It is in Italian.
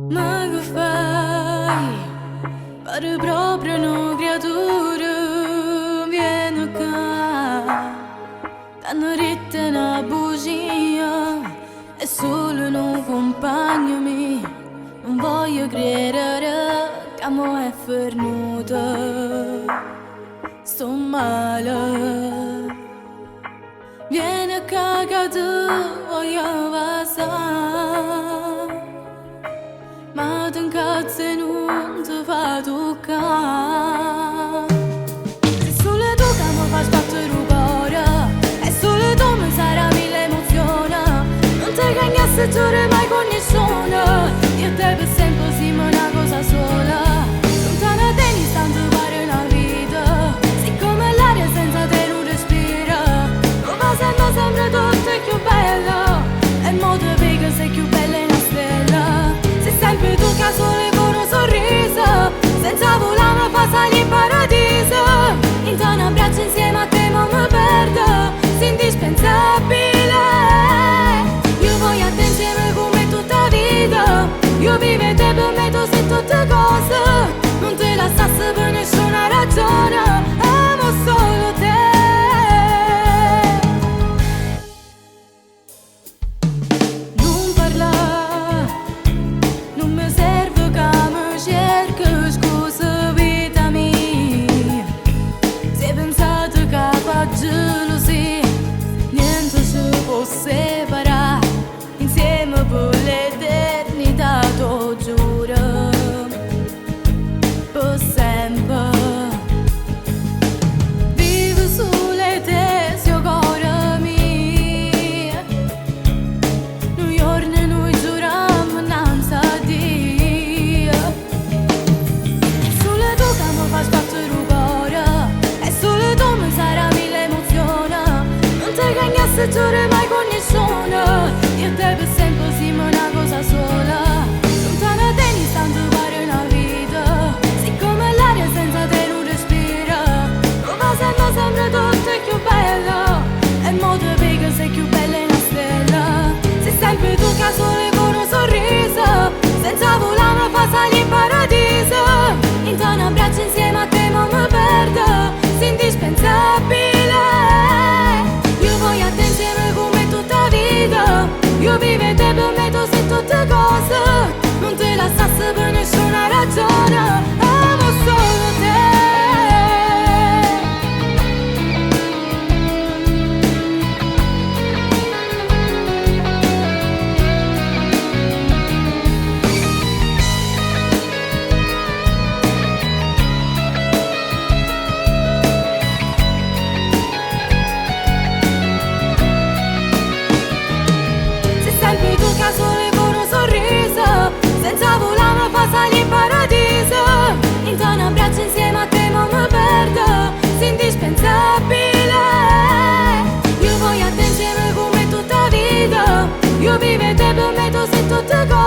Ma che fai? Pare proprio una creatura. Vieni qua, t'hanno detto una bugia. È solo un compagno mio. Non voglio credere che mo è fernuto. Sto male. Vieni qua che tu voglio passare. Ma ti incazzi e non ti fa toccare. Se solo tu che mi fai sbattere il cuore, e solo tu mi sarà mille emozioni. Non ti cagnasse giure mai con nessuno. Io e te per sempre siamo una cosa sola. Lontana da te l'istante pare una vita. Siccome l'aria senza te non respira. Non va sempre tutto più bello. E mo te vedo sei più bella in una stella. Sei sempre tu che sole con un sorriso. Senza volare mi fa salire in paradiso. In un abbraccio insieme a te ma mi perdo. Sei indispensabile. Io voglio a te insieme come tutta vita. Io vivo e te per me tu sei tutte cose. Non te la stassi per nessuna ragione. Amo solo te. Non parla, non mi serve che mi cerchi scusa vita mia. Se pensate che per gelosia niente ci può separare. Insieme per l'eternità t'ho giuro. Per sempre. Vivo sulle te, sia cuore mio. Noi giorni noi giuriamo innanzi a Dio. Solo tu che mi fai sbattere il cuore, e solo tu mi sarà mille emozioni. Non ti cagnasse giure mai con nessuno. Io e te per sempre siamo una cosa sola. Lontana da te l'istante pare una vita. Siccome l'aria senza te non respira. Non va sempre tutto più bello. E mo te vedo sei più bella in una stella. Sei sempre tu che sole con un sorriso. Senza volare mi fa salire in paradiso. In un abbraccio insieme a te ma mi perdo. Sei indispensabile. Io voglio a te insieme come tutta vita. Io vivo e te per me tu sei tutte cose. Non te la stassi per nessuna ragione. Amo solo te. Sei sempre tu che sole con un sorriso. Senza volare mi fa salire in paradiso. In un abbraccio insieme a te ma mi perdo. Sei indispensabile. Io voglio a te insieme come tutta vita. Io vivo e te per me tu sei tutte cose.